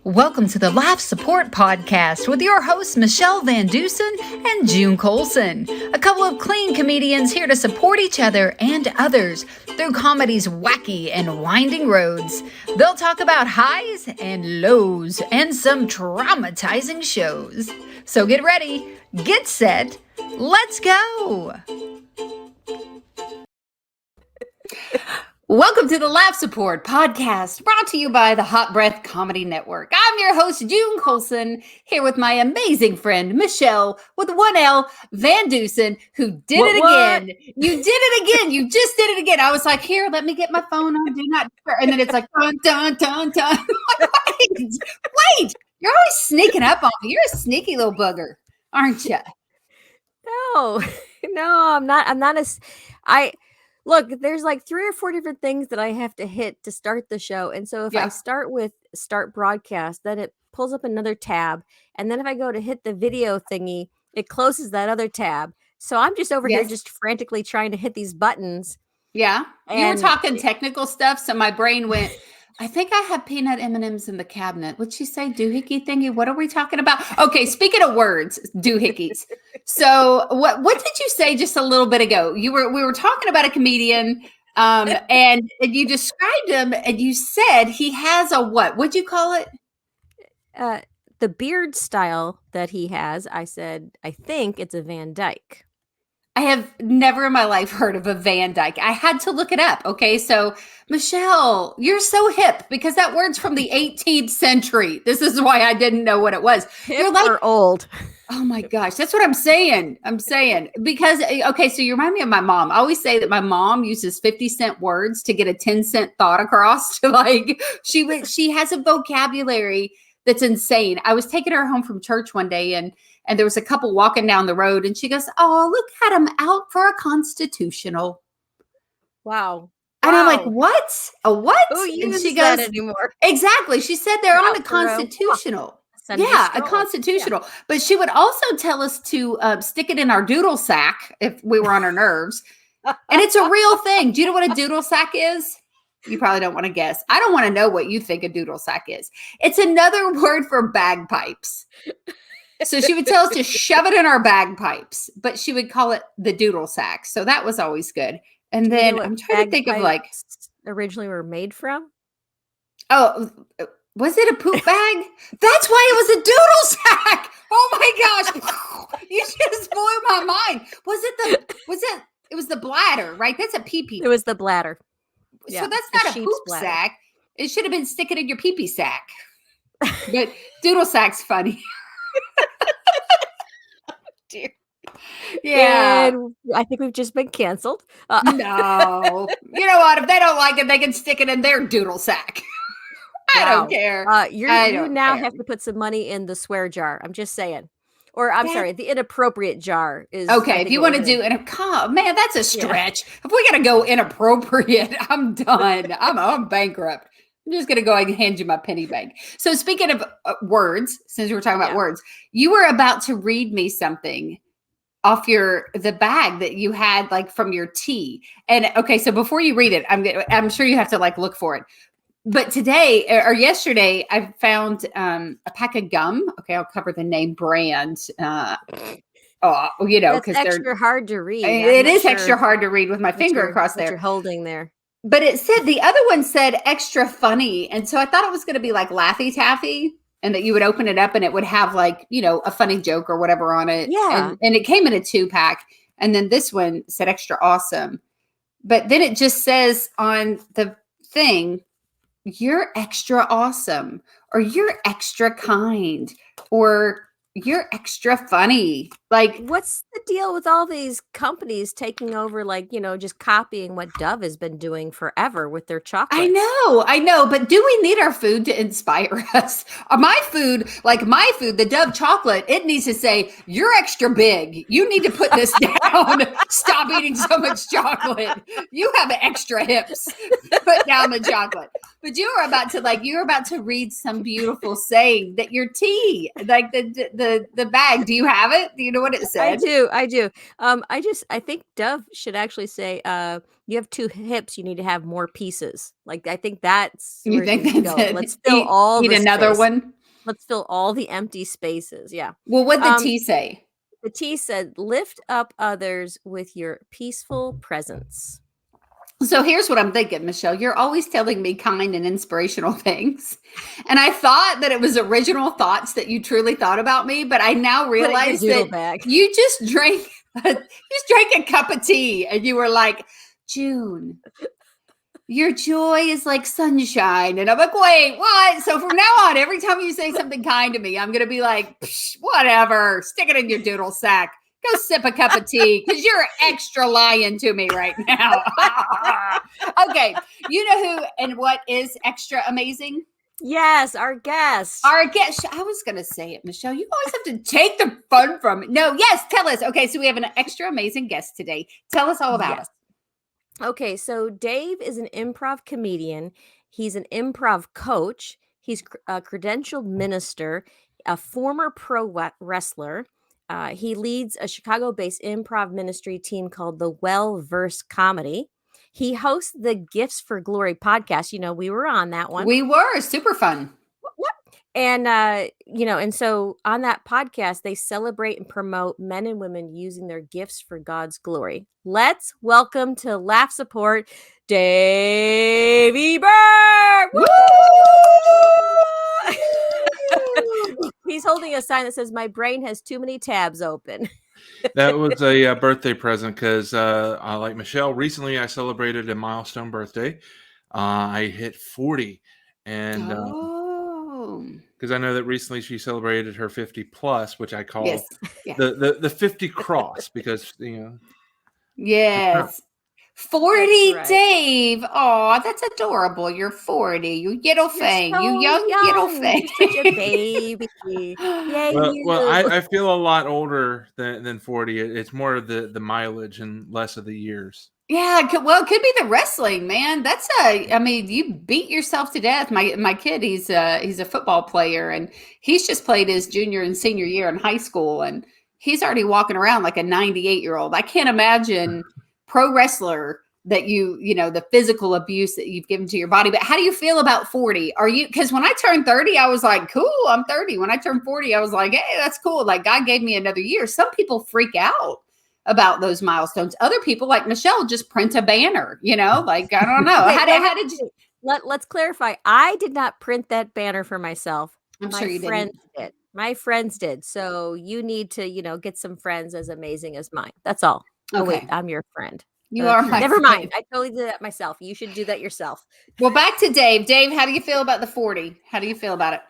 Welcome to the Life Support Podcast with your hosts, Michele VanDusen and June Colson. A couple of clean comedians here to support each other and others through comedy's wacky and winding roads. They'll talk about highs and lows and some traumatizing shows. So get ready, get set, let's go! Welcome to the Life Support Podcast, brought to you by the Hot Breath Comedy Network. I'm your host, June Colson, here with my amazing friend, Michele, with one L, VanDusen, who did it again. You did it again. You just did it again. I was like, here, let me get my phone on. Do not. And then it's like, dun, dun, dun, dun. Like, wait, you're always sneaking up on me. You're a sneaky little bugger, aren't you? No, I'm not. Look, there's like 3 or 4 different things that I have to hit to start the show. And so if I start with start broadcast, then it pulls up another tab. And then if I go to hit the video thingy, it closes that other tab. So I'm just over here just frantically trying to hit these buttons. Yeah. You were talking technical stuff. So my brain went, I think I have peanut M&Ms in the cabinet. What'd she say? Doohickey thingy? What are we talking about? Okay, speaking of words, doohickeys. So what did you say just a little bit ago? We were talking about a comedian, and you described him, and you said he has a what? What'd you call it? The beard style that he has. I said, I think it's a Van Dyke. I have never in my life heard of a Van Dyke. I had to look it up. Okay. So Michele, you're so hip because that word's from the 18th century. This is why I didn't know what it was. You're like, or old. Oh my gosh. That's what I'm saying. Because, okay. So you remind me of my mom. I always say that my mom uses 50-cent words to get a 10-cent thought across. Like she has a vocabulary that's insane. I was taking her home from church one day and there was a couple walking down the road and she goes, oh, look at them out for a constitutional. Wow. And I'm like, what? A what? Who uses she that anymore? Exactly. She said they're on a constitutional. A constitutional. Yeah. But she would also tell us to stick it in our doodle sack if we were on our nerves. And it's a real thing. Do you know what a doodle sack is? You probably don't want to guess. I don't want to know what you think a doodle sack is. It's another word for bagpipes. So she would tell us to shove it in our bagpipes, but she would call it the doodle sack. So that was always good. And then I'm trying to think of like originally were made from. Oh, was it a poop bag? That's why it was a doodle sack. Oh my gosh. You just blew my mind. It was the bladder, right? That's a pee-pee. It was the bladder. So that's not a poop sack. It should have been sticking in your pee-pee sack. But doodle sack's funny. Dear. Yeah. And I think we've just been canceled. No. You know what? If they don't like it, they can stick it in their doodle sack. I don't care. You now have to put some money in the swear jar. I'm just saying. Or I'm sorry, the inappropriate jar is okay. If you want to do man, that's a stretch. Yeah. If we got to go inappropriate, I'm done. I'm bankrupt. I'm just going to go and hand you my penny bank. So speaking of words, since we were talking about words, you were about to read me something off the bag that you had like from your tea. And okay, so before you read it, I'm sure you have to like look for it. But today or yesterday, I found a pack of gum. Okay, I'll cover the name brand. Because it's extra hard to read. It is extra hard to read with my finger across there. You're holding there. But it said the other one said extra funny, and so I thought it was going to be like Laffy Taffy, and that you would open it up and it would have like a funny joke or whatever on it. Yeah, and it came in a 2-pack, and then this one said extra awesome, but then it just says on the thing, you're extra awesome, or you're extra kind, or you're extra funny. Like, what's the deal with all these companies taking over, like, just copying what Dove has been doing forever with their chocolate? I know. But do we need our food to inspire us? My food, the Dove chocolate, it needs to say, you're extra big. You need to put this down. Stop eating so much chocolate. You have extra hips. Put down the chocolate. But you were about to read some beautiful saying that your tea, like the the bag. Do you have it? Do you know what it said? I do. I think Dove should actually say, you have 2 hips, you need to have more pieces. Like, I think that's You where it think needs to that's go. it? Let's fill all Eat the another space. one? Let's fill all the empty spaces. Yeah. Well, what'd the T say? The T said, lift up others with your peaceful presence. So here's what I'm thinking, Michelle. You're always telling me kind and inspirational things. And I thought that it was original thoughts that you truly thought about me, but I now realize that you just drank a cup of tea and you were like, June, your joy is like sunshine. And I'm like, wait, what? So from now on, every time you say something kind to me, I'm going to be like, whatever, stick it in your doodle sack. Go sip a cup of tea because you're extra lying to me right now. Okay. You know who and what is extra amazing? Yes, our guest. Our guest. I was going to say it, Michelle. You always have to take the fun from it. No, yes, tell us. Okay, so we have an extra amazing guest today. Tell us all about it. Okay, so Dave is an improv comedian. He's an improv coach. He's a credentialed minister, a former pro wrestler. He leads a Chicago-based improv ministry team called the Well-Versed Comedy. He hosts the Gifts for Glory podcast. You know, we were on that one. We were super fun. And, and so on that podcast, they celebrate and promote men and women using their gifts for God's glory. Let's welcome to Laugh Support, Dave Ebert. Woo! He's holding a sign that says, my brain has too many tabs open. That was a birthday present because, like Michelle, recently I celebrated a milestone birthday. I hit 40. And because I know that recently she celebrated her 50 plus, which I call the 50 cross because, Yes. 40, right. Dave. Oh, that's adorable. You're 40. You little thing. So you young little thing. You're such a baby. Yay, well, I feel a lot older than 40. It's more of the mileage and less of the years. Yeah, it could be the wrestling, man. You beat yourself to death. My kid, he's a football player, and he's just played his junior and senior year in high school, and he's already walking around like a 98-year-old. I can't imagine pro wrestler that the physical abuse that you've given to your body. But how do you feel about 40? Because when I turned 30, I was like, cool, I'm 30. When I turned 40, I was like, hey, that's cool. Like, God gave me another year. Some people freak out about those milestones. Other people, like Michelle, just print a banner, like, I don't know. How did you? Let's clarify. I did not print that banner for myself. I'm sure you did. My friends did. So you need to, get some friends as amazing as mine. That's all. Okay. Oh, wait, I'm your friend. You are my Never friend. mind. I totally did that myself. You should do that yourself. Well, back to Dave. Dave, how do you feel about the 40? How do you feel about it?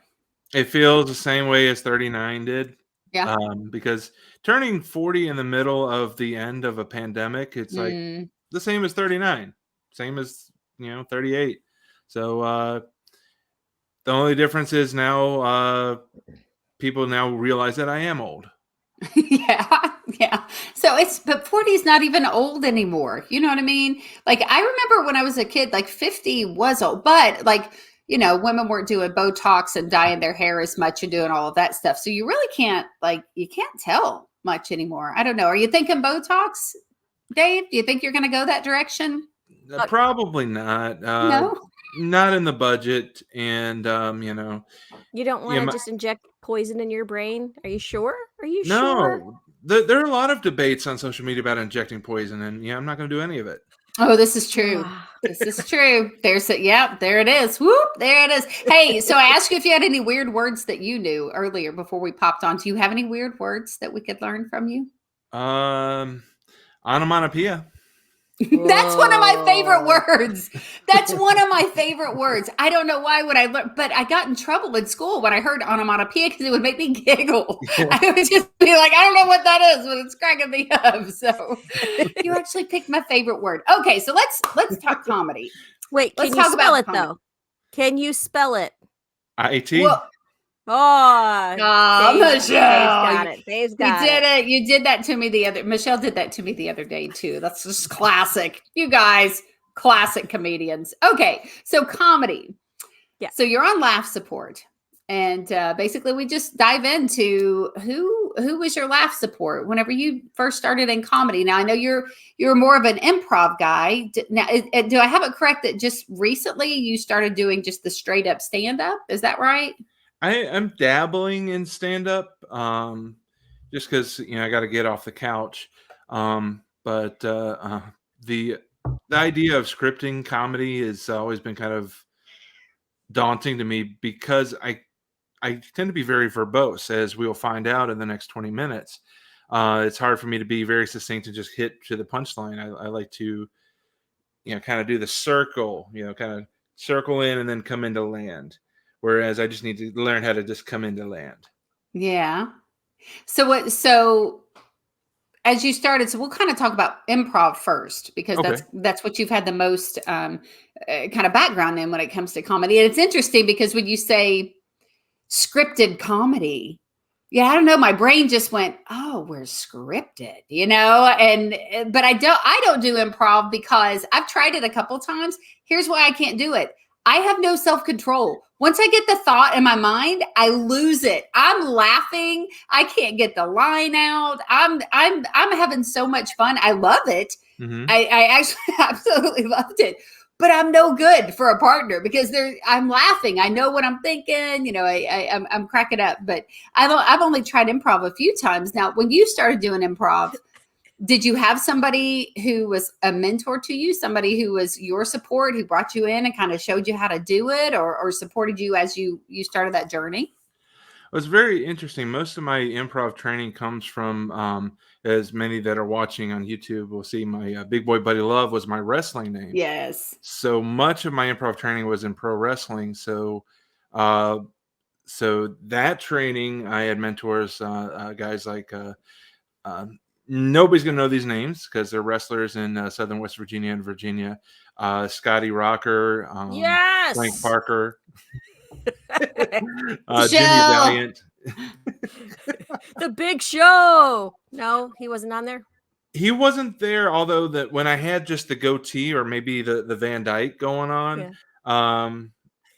It feels the same way as 39 did. Yeah. Because turning 40 in the middle of the end of a pandemic, it's like the same as 39, same as 38. So the only difference is now people now realize that I am old. Yeah. So but 40 is not even old anymore. You know what I mean? Like, I remember when I was a kid, like 50 was old, but like, women weren't doing Botox and dyeing their hair as much and doing all of that stuff. So you really can't tell much anymore. I don't know. Are you thinking Botox, Dave? Do you think you're going to go that direction? Probably not. No, not in the budget. And, you don't want to just inject poison in your brain. Are you sure? Sure? No, there are a lot of debates on social media about injecting poison, and I'm not going to do any of it. Oh, this is true. This is true. There it is. Whoop, there it is. Hey, so I asked you if you had any weird words that you knew earlier before we popped on. Do you have any weird words that we could learn from you? Onomatopoeia. That's one of my favorite words. That's one of my favorite words. I don't know why would I learn, but I got in trouble in school when I heard onomatopoeia because it would make me giggle. I would just be like, I don't know what that is, but it's cracking me up. So you actually picked my favorite word. Okay, so let's talk comedy. Wait, can you spell it though? Can you spell it? I-A-T? Well, Michelle. Dave's got it. You did it. You did that to me Michelle did that to me the other day too. That's just classic. You guys, classic comedians. Okay. So comedy. Yeah. So you're on Laugh Support. And basically, we just dive into who was your laugh support whenever you first started in comedy. Now, I know you're more of an improv guy. Now, do I have it correct that just recently you started doing just the straight up stand up? Is that right? I'm dabbling in stand up, just because I got to get off the couch. But the idea of scripting comedy has always been kind of daunting to me because I tend to be very verbose, as we'll find out in the next 20 minutes. It's hard for me to be very succinct and just hit to the punchline. I like to, kind of do the circle, kind of circle in and then come into land. Whereas I just need to learn how to just come into land. Yeah. So as you started, so we'll kind of talk about improv first, because that's what you've had the most kind of background in when it comes to comedy. And it's interesting because when you say scripted comedy, I don't know, my brain just went, oh, we're scripted, but I don't do improv because I've tried it a couple times. Here's why I can't do it. I have no self-control. Once I get the thought in my mind, I lose it. I'm laughing. I can't get the line out. I'm having so much fun. I love it. Mm-hmm. I actually absolutely loved it. But I'm no good for a partner because I'm laughing. I know what I'm thinking. I'm cracking up. But I've only tried improv a few times. Now, when you started doing improv, did you have somebody who was a mentor to you, somebody who was your support, who brought you in and kind of showed you how to do it, or supported you as you started that journey? Well, it's very interesting. Most of my improv training comes from, as many that are watching on YouTube will see, my Big Boy Buddy Love was my wrestling name. Yes. So much of my improv training was in pro wrestling. So that training, I had mentors, guys like nobody's going to know these names because they're wrestlers in Southern West Virginia and Virginia. Scotty Rocker, yes, Frank Parker, Jimmy Michelle. Valiant. The Big Show. No, he wasn't on there. He wasn't there, although that when I had just the goatee or maybe the Van Dyke going on,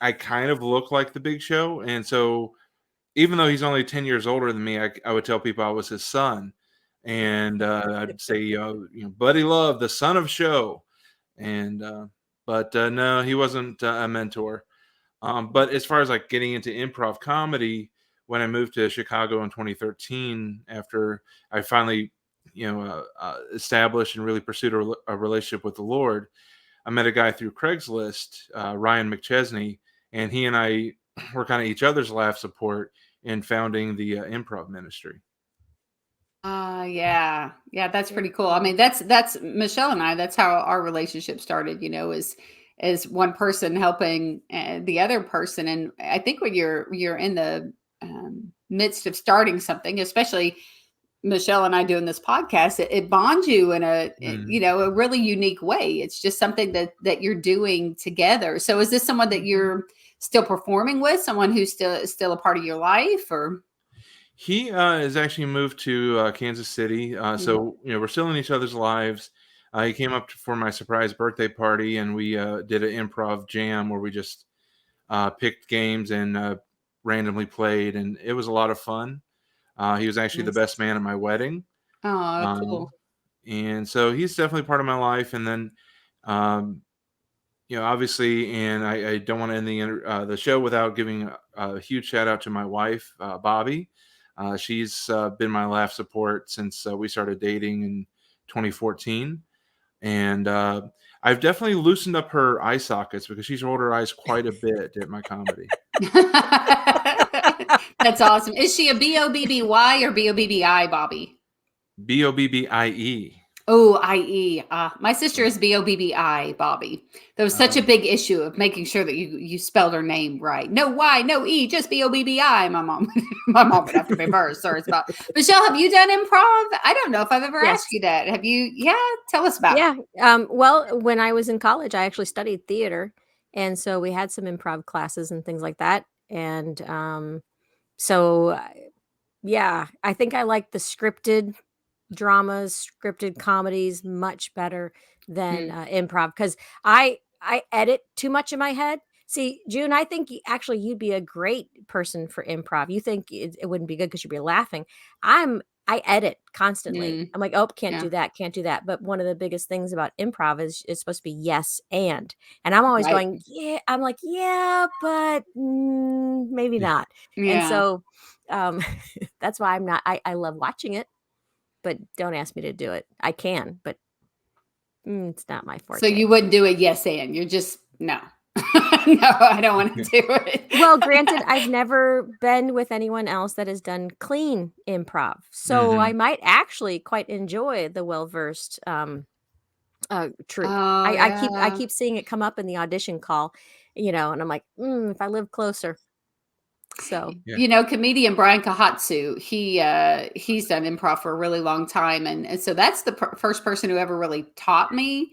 I kind of look like the Big Show. And so even though he's only 10 years older than me, I would tell people I was his son. And I'd say, Buddy Love, the son of Show. And but no, he wasn't a mentor. But as far as like getting into improv comedy, when I moved to Chicago in 2013, after I finally, established and really pursued a relationship with the Lord, I met a guy through Craigslist, Ryan McChesney, and he and I were kind of each other's laugh support in founding the improv ministry. Yeah, that's pretty cool. I mean, that's Michelle and I. That's how our relationship started. Is one person helping the other person, and I think when you're in the midst of starting something, especially Michelle and I doing this podcast, it bonds you in a a really unique way. It's just something that you're doing together. So, is this someone that you're still performing with? Someone who's still a part of your life, or? He has actually moved to Kansas City. So, we're still in each other's lives. He came up for my surprise birthday party, and we did an improv jam where we just picked games and randomly played, and it was a lot of fun. He was actually the best man at my wedding. Oh, cool. And so he's definitely part of my life. And then, obviously, and I don't want to end the show without giving a huge shout out to my wife, Bobby. She's been my laugh support since we started dating in 2014. And I've definitely loosened up her eye sockets because she's rolled her eyes quite a bit at my comedy. That's awesome. Is she a Bobby or Bobbi, Bobby? Bobbie. Oh, IE. My sister is Bobbi, Bobby. There was such a big issue of making sure that you spelled her name right. No Y, no E, just Bobbi. My mom would have to be first. Sorry, it's about Michelle. Have you done improv? I don't know if I've ever asked you that. Have you? Yeah, tell us about it. Well, when I was in college, I actually studied theater, and so we had some improv classes and things like that. And so I think I like the scripted dramas, scripted comedies much better than improv, because I edit too much in my head. See, June, I think actually you'd be a great person for improv. You think it wouldn't be good because you'd be laughing. I edit constantly. I'm like, oh, can't do that, can't do that. But one of the biggest things about improv is it's supposed to be yes and I'm always going, yeah. I'm like, yeah, but maybe not. And so that's why I'm not. I love watching it, but don't ask me to do it. I can, but it's not my forte. So you wouldn't do a yes and you're just no. No, I don't want to do it. Well, granted, I've never been with anyone else that has done clean improv. So I might actually quite enjoy the well-versed troupe. I keep seeing it come up in the audition call, and I'm like, if I live closer. So comedian Brian Kahatsu, he's done improv for a really long time, and so that's the first person who ever really taught me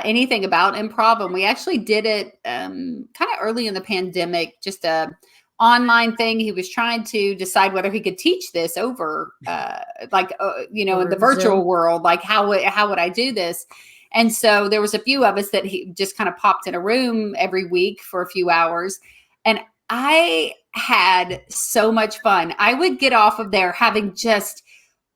anything about improv. And we actually did it kind of early in the pandemic, just a online thing. He was trying to decide whether he could teach this over in the virtual world, like how would I do this? And so there was a few of us that he just kind of popped in a room every week for a few hours, and I had so much fun. I would get off of there having just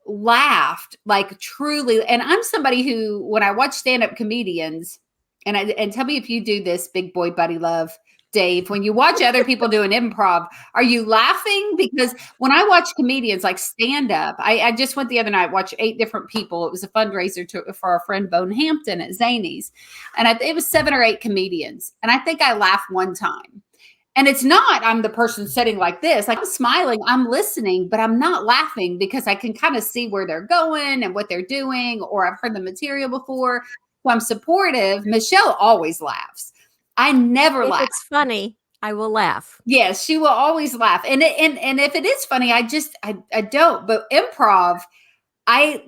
laughed, like truly. And I'm somebody who, when I watch stand-up comedians, and tell me if you do this, big boy buddy love, Dave, when you watch other people doing improv, are you laughing? Because when I watch comedians like stand up, I just went the other night, watched 8 different people. It was a fundraiser for our friend Bone Hampton at Zany's. And it was 7 or 8 comedians. And I think I laughed one time. And it's not, I'm the person sitting like this, like I'm smiling, I'm listening, but I'm not laughing because I can kind of see where they're going and what they're doing, or I've heard the material before. So I'm supportive. Michele always laughs. I never laugh. If it's funny, I will laugh. Yes, she will always laugh. And if it is funny, I don't. But improv, I'm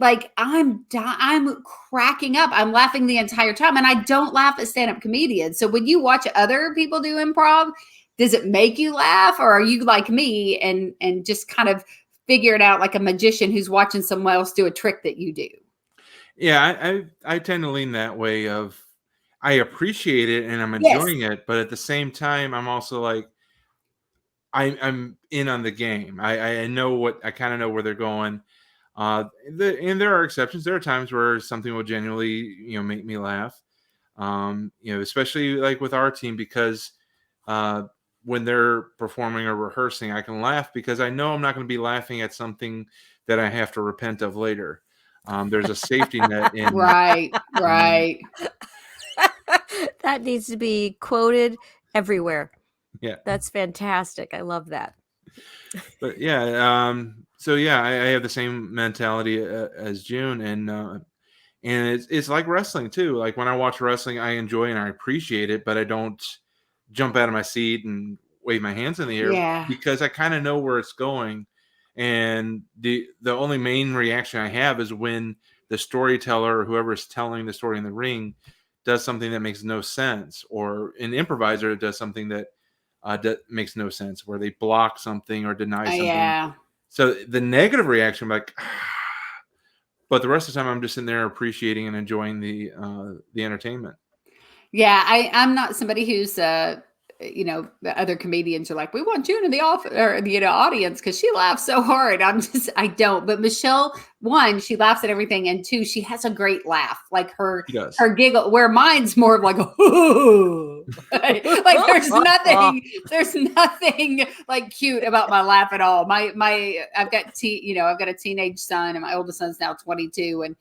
cracking up. I'm laughing the entire time, and I don't laugh at stand-up comedians. So when you watch other people do improv, does it make you laugh, or are you like me and just kind of figure it out like a magician who's watching someone else do a trick that you do? Yeah, I tend to lean that way of I appreciate it and I'm enjoying it, but at the same time, I'm also like I'm in on the game. I know I kind of know where they're going. And there are exceptions. There are times where something will genuinely make me laugh. Especially like with our team, because when they're performing or rehearsing, I can laugh because I know I'm not going to be laughing at something that I have to repent of later. There's a safety net in right. That needs to be quoted everywhere. Yeah, that's fantastic. I love that. But yeah, so yeah, I have the same mentality as June, and it's like wrestling too. Like when I watch wrestling, I enjoy and I appreciate it, but I don't jump out of my seat and wave my hands in the air because I kind of know where it's going. And the only main reaction I have is when the storyteller or whoever is telling the story in the ring does something that makes no sense, or an improviser does something that makes no sense, where they block something or deny something. Yeah. So the negative reaction, like, but the rest of the time I'm just sitting there appreciating and enjoying the entertainment. Yeah, I'm not somebody who's the other comedians are like, we want June in the office or the audience because she laughs so hard. I don't. But Michele, 1, she laughs at everything, and 2, she has a great laugh. Like her giggle, where mine's more of like, oh, like there's nothing like cute about my laugh at all. I've got I've got a teenage son, and my oldest son's now 22, and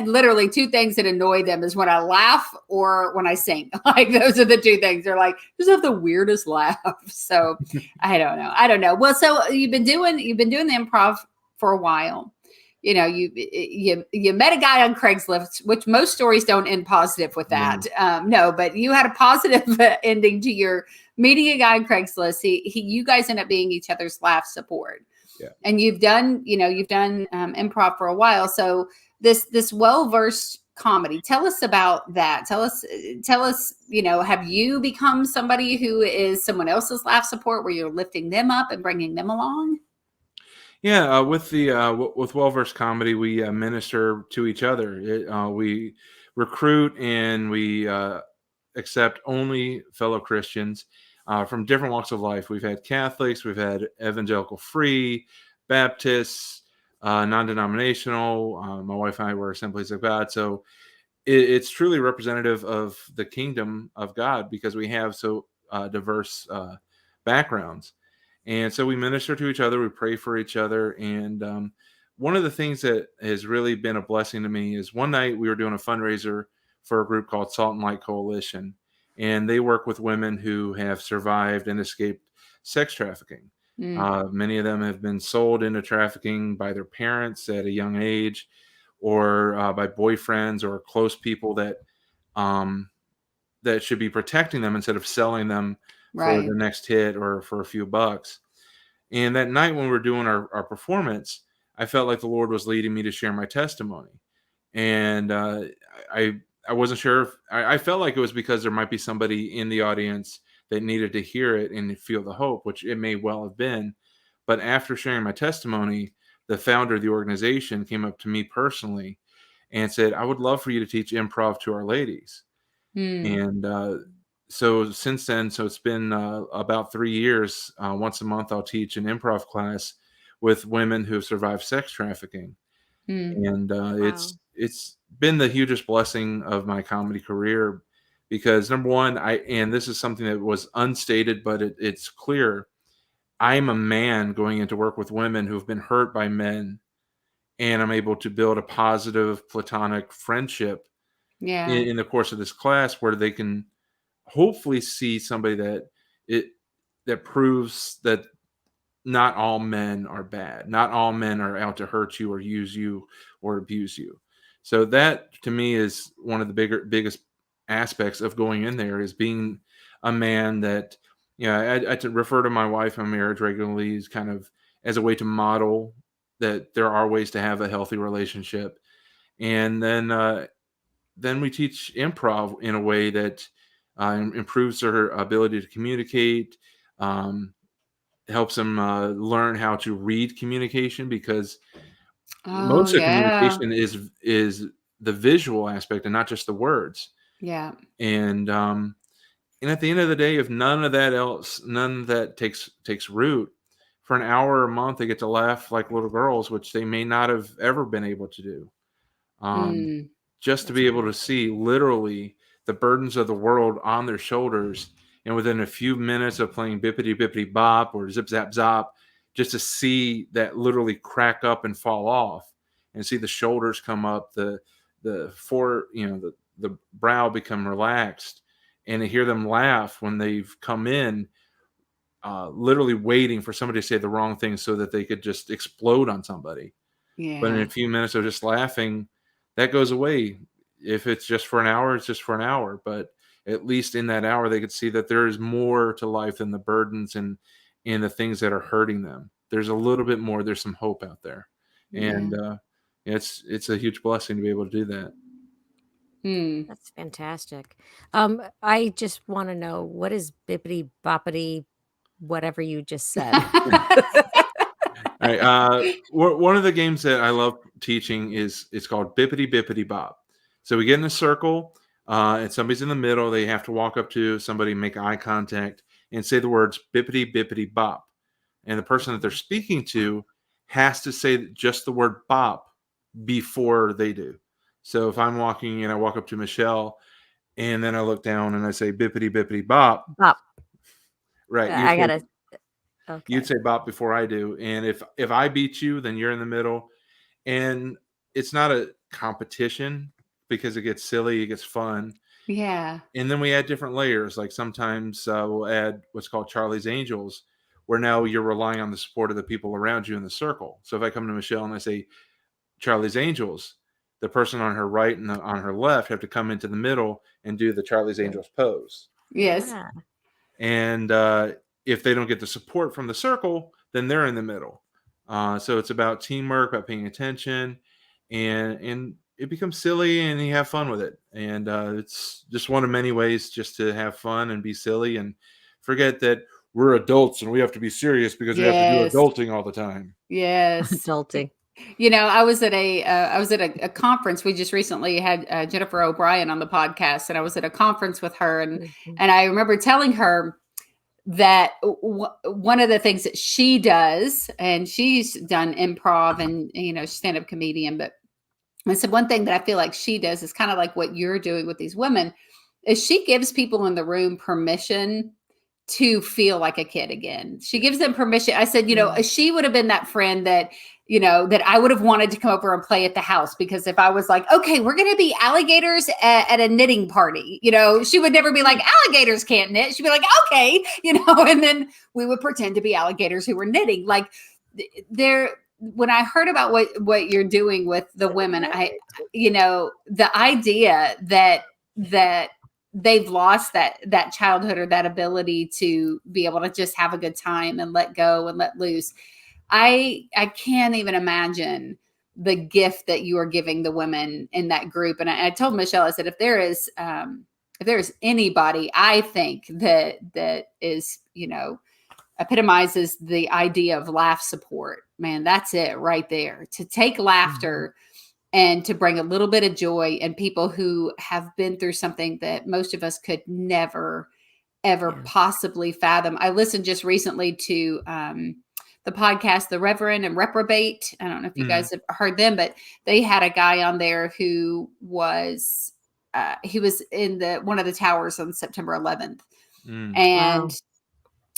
literally 2 things that annoy them is when I laugh or when I sing. Like those are the 2 things. They're like, just have the weirdest laugh. So I don't know. Well, so you've been doing the improv for a while. You met a guy on Craigslist, which most stories don't end positive with that. No, but you had a positive ending to your meeting a guy on Craigslist. You guys end up being each other's laugh support. Yeah. And you've done improv for a while. So this well-versed comedy, tell us about that. Tell us, have you become somebody who is someone else's laugh support where you're lifting them up and bringing them along? Yeah, with well-versed comedy, we minister to each other. We recruit and we accept only fellow Christians from different walks of life. We've had Catholics, we've had evangelical free, Baptists, non-denominational. My wife and I were Assemblies of God. So it's truly representative of the kingdom of God because we have so diverse backgrounds. And so we minister to each other, we pray for each other. And one of the things that has really been a blessing to me is one night we were doing a fundraiser for a group called Salt and Light Coalition. And they work with women who have survived and escaped sex trafficking. Many of them have been sold into trafficking by their parents at a young age, or by boyfriends or close people that that should be protecting them instead of selling them for the next hit or for a few bucks. And that night when we were doing our performance, I felt like the Lord was leading me to share my testimony. And I wasn't sure if I felt like it was because there might be somebody in the audience that needed to hear it and feel the hope, which it may well have been. But after sharing my testimony, the founder of the organization came up to me personally and said, I would love for you to teach improv to our ladies. And so since then, so it's been about 3 years. Once a month, I'll teach an improv class with women who have survived sex trafficking. And it's been the hugest blessing of my comedy career because number one, and this is something that was unstated, but it's clear. I'm a man going into work with women who've been hurt by men, and I'm able to build a positive platonic friendship in the course of this class where they can hopefully see somebody that proves that not all men are bad. Not all men are out to hurt you or use you or abuse you. So that to me is one of the biggest aspects of going in there is being a man that, I refer to my wife and marriage regularly as kind of as a way to model that there are ways to have a healthy relationship. And then we teach improv in a way that improves their ability to communicate, helps them learn how to read communication because most of communication is the visual aspect and not just the words. And at the end of the day, if none of that takes root, for an hour a month, they get to laugh like little girls, which they may not have ever been able to do. Just to be able to see literally the burdens of the world on their shoulders. And within a few minutes of playing Bippity Bippity Bop or Zip Zap Zop, just to see that literally crack up and fall off and see the shoulders come up, the brow become relaxed, and to hear them laugh when they've come in, literally waiting for somebody to say the wrong thing so that they could just explode on somebody. But in a few minutes of just laughing, that goes away. If it's just for an hour, it's just for an hour. But at least in that hour, they could see that there is more to life than the burdens and the things that are hurting them. There's a little bit more. There's some hope out there. And it's a huge blessing to be able to do that. That's fantastic. I just want to know, what is Bippity Boppity, whatever you just said? All right. One of the games that I love teaching it's called Bippity Bippity Bop. So we get in a circle, and somebody's in the middle. They have to walk up to somebody, make eye contact, and say the words Bippity Bippity Bop. And the person that they're speaking to has to say just the word bop before they do. So if I'm walking and I walk up to Michelle, and then I look down and I say Bippity Bippity Bop. Bop. Right. I gotta. Okay. You'd say bop before I do. And if I beat you, then you're in the middle. And it's not a competition because it gets silly, it gets fun. Yeah. And then we add different layers. Like sometimes we'll add what's called Charlie's Angels, where now you're relying on the support of the people around you in the circle. So if I come to Michelle and I say Charlie's Angels, the person on her right and on her left have to come into the middle and do the Charlie's Angels pose. Yes. Yeah. And if they don't get the support from the circle, then they're in the middle. So it's about teamwork, about paying attention, and it becomes silly and you have fun with it. And it's just one of many ways just to have fun and be silly and forget that we're adults and we have to be serious because we have to do adulting all the time. Yes. Adulting. I was at a conference. We just recently had Jennifer O'Brien on the podcast, and I was at a conference with her, and I remember telling her that one of the things that she does, and she's done improv and stand-up comedian, but I said one thing that I feel like she does is kind of like what you're doing with these women, is she gives people in the room permission to feel like a kid again. She gives them permission. I said, she would have been that friend that, that I would have wanted to come over and play at the house, because if I was like, okay, we're going to be alligators at a knitting party, she would never be like, alligators can't knit. She'd be like, okay, and then we would pretend to be alligators who were knitting. Like when I heard about what you're doing with the women, the idea that they've lost that childhood or that ability to be able to just have a good time and let go and let loose. I can't even imagine the gift that you are giving the women in that group. And I told Michele, I said, if there is anybody, I think that is, epitomizes the idea of laugh support, man, that's it right there. To take laughter and to bring a little bit of joy in people who have been through something that most of us could never, ever possibly fathom. I listened just recently to the podcast, The Reverend and Reprobate. I don't know if you guys have heard them, but they had a guy on there who was, he was in one of the towers on September 11th. And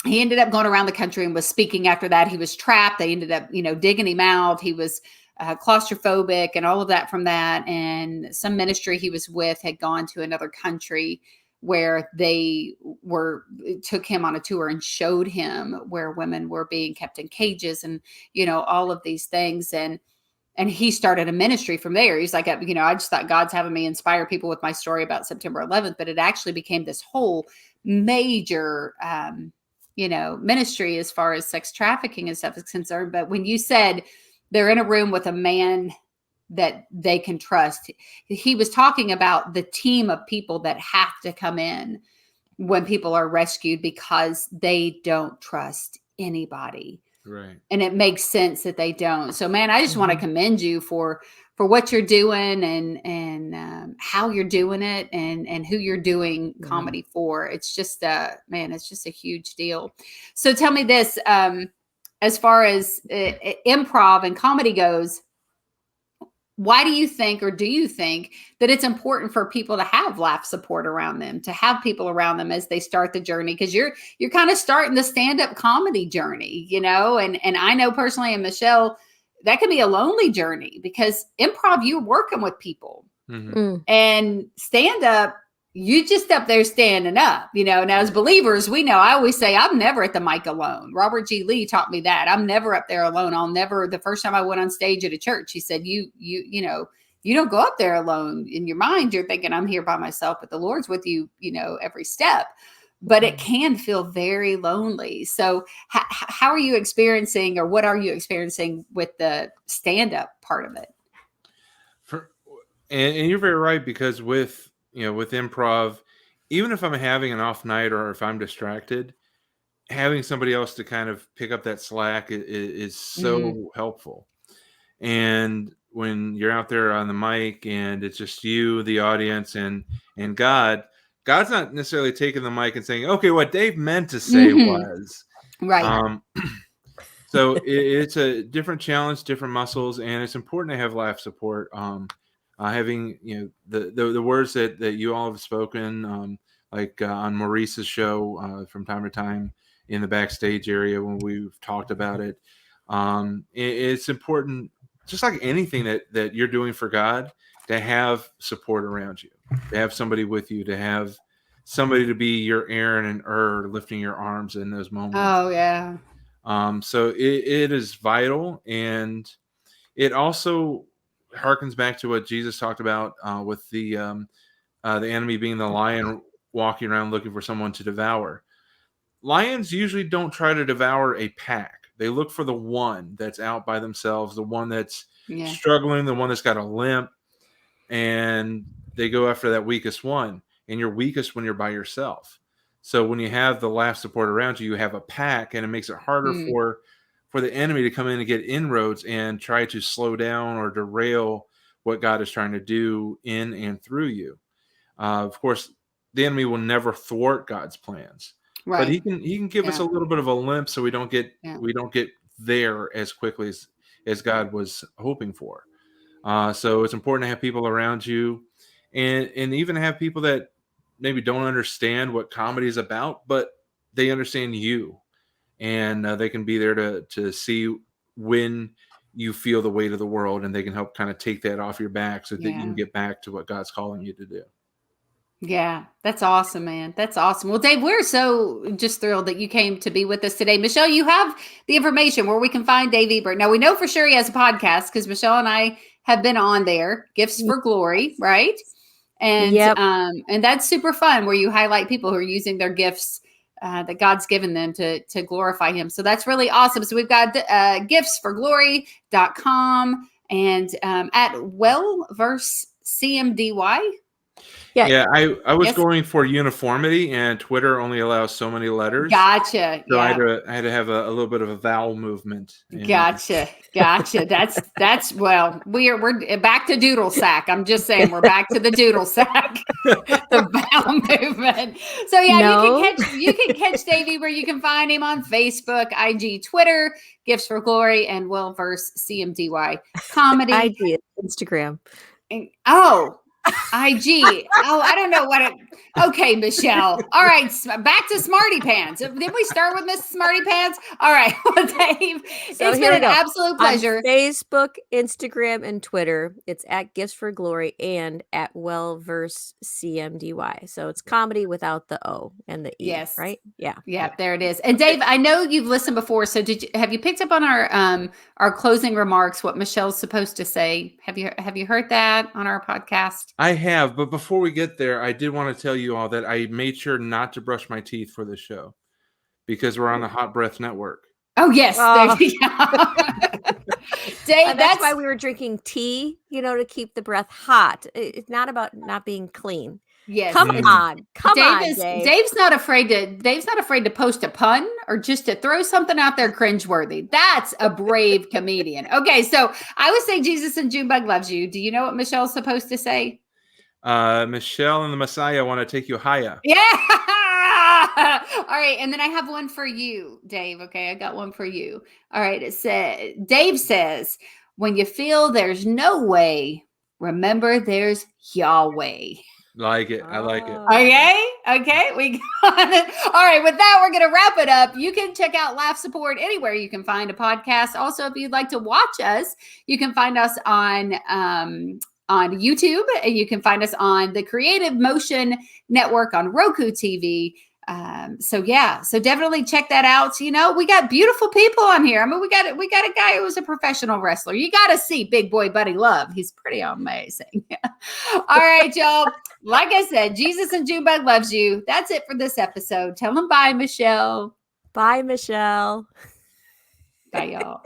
he ended up going around the country and was speaking after that. He was trapped. They ended up, digging him out. He was claustrophobic and all of that from that. And some ministry he was with had gone to another country where they took him on a tour and showed him where women were being kept in cages and, all of these things. And he started a ministry from there. He's like, I just thought God's having me inspire people with my story about September 11th, but it actually became this whole major, ministry as far as sex trafficking and stuff is concerned. But when you said they're in a room with a man that they can trust, he was talking about the team of people that have to come in when people are rescued because they don't trust anybody. Right. And it makes sense that they don't. So, man, I just want to commend you for what you're doing and how you're doing it and who you're doing comedy for. It's just, it's just a huge deal. So tell me this, as far as improv and comedy goes, why do you think, or do you think that it's important for people to have laugh support around them, to have people around them as they start the journey? Because you're kind of starting the stand-up comedy journey, and I know personally, and Michele, that can be a lonely journey because improv, you're working with people and stand-up, you just up there standing up, now as believers, we know, I always say, I'm never at the mic alone. Robert G. Lee taught me that. I'm never up there alone. The first time I went on stage at a church, he said, you don't go up there alone. In your mind, you're thinking I'm here by myself, but the Lord's with you, every step, but it can feel very lonely. So how are you experiencing, or what are you experiencing with the stand-up part of it? And you're very right, because with improv, even if I'm having an off night or if I'm distracted, having somebody else to kind of pick up that slack is so helpful. And when you're out there on the mic and it's just you, the audience, and God's not necessarily taking the mic and saying, okay, what Dave meant to say was right. So it's a different challenge, different muscles, and it's important to have laugh support. Having the words that you all have spoken, like on Maurice's show from time to time in the backstage area when we've talked about it. It's important, just like anything that you're doing for God, to have support around you, to have somebody with you, to have somebody to be your Aaron and lifting your arms in those moments. Oh yeah. So it is vital, and it also harkens back to what Jesus talked about with the enemy being the lion walking around looking for someone to devour. Lions usually don't try to devour a pack. They look for the one that's out by themselves, the one that's struggling, the one that's got a limp, and they go after that weakest one. And you're weakest when you're by yourself. So when you have the laugh support around you, you have a pack, and it makes it harder for the enemy to come in and get inroads and try to slow down or derail what God is trying to do in and through you. Of course, the enemy will never thwart God's plans, but he can give us a little bit of a limp so we don't get there as quickly as God was hoping for. So it's important to have people around you, and even have people that maybe don't understand what comedy is about, but they understand you, and they can be there to see when you feel the weight of the world, and they can help kind of take that off your back so that you can get back to what God's calling you to do. Yeah, that's awesome, man. That's awesome. Well, Dave, we're so just thrilled that you came to be with us today. Michele, you have the information where we can find Dave Ebert. Now, we know for sure he has a podcast because Michele and I have been on there, Gifts for Glory, right? And and that's super fun where you highlight people who are using their gifts that God's given them to glorify him. So that's really awesome. So we've got giftsforglory.com and at Wellverse CMDY. Yeah, I was going for uniformity, and Twitter only allows so many letters. Gotcha. So I had to have a little bit of a vowel movement. Gotcha. That's well, we're back to doodle sack. I'm just saying we're back to the doodle sack, the vowel movement. So you can catch Dave Ebert. You can find him on Facebook, IG, Twitter, Gifts for Glory, and Wellverse CMDY comedy. IG, Instagram. IG. I don't know what okay, Michele. All right, back to Smarty Pants. Did we start with Miss Smarty Pants? All right, well, Dave, it's been an absolute pleasure. On Facebook, Instagram, and Twitter, it's at Gifts for Glory and at Wellverse CMDY. So it's comedy without the O and the E. Yes. Right? Yeah. Yeah, there it is. And Dave, I know you've listened before. So have you picked up on our closing remarks, what Michelle's supposed to say? Have you heard that on our podcast? I have, but before we get there, I did want to tell you all that I made sure not to brush my teeth for the show because we're on the Hot Breath Network. Oh, yes. There you go. Dave, that's why we were drinking tea, to keep the breath hot. It's not about not being clean. Yes. Come on, Dave. Dave's not afraid to post a pun or just to throw something out there cringeworthy. That's a brave comedian. Okay, so I would say Jesus and Junebug loves you. Do you know what Michelle's supposed to say? Michele and the Messiah want to take you higher. Yeah. All right, and then I have one for you, Dave. Okay, I got one for you. All right, Dave says, when you feel there's no way, remember there's Yahweh. Like it. I like it. Okay. We got it. All right. With that, we're going to wrap it up. You can check out Laugh Support anywhere you can find a podcast. Also, if you'd like to watch us, you can find us on YouTube, and you can find us on the Creative Motion Network on Roku TV. So definitely check that out. We got beautiful people on here. I mean, we got a guy who was a professional wrestler. You got to see Big Boy Buddy Love. He's pretty amazing. All right, y'all. Like I said, Jesus and Junebug loves you. That's it for this episode. Tell them bye, Michele. Bye, Michele. Bye, y'all.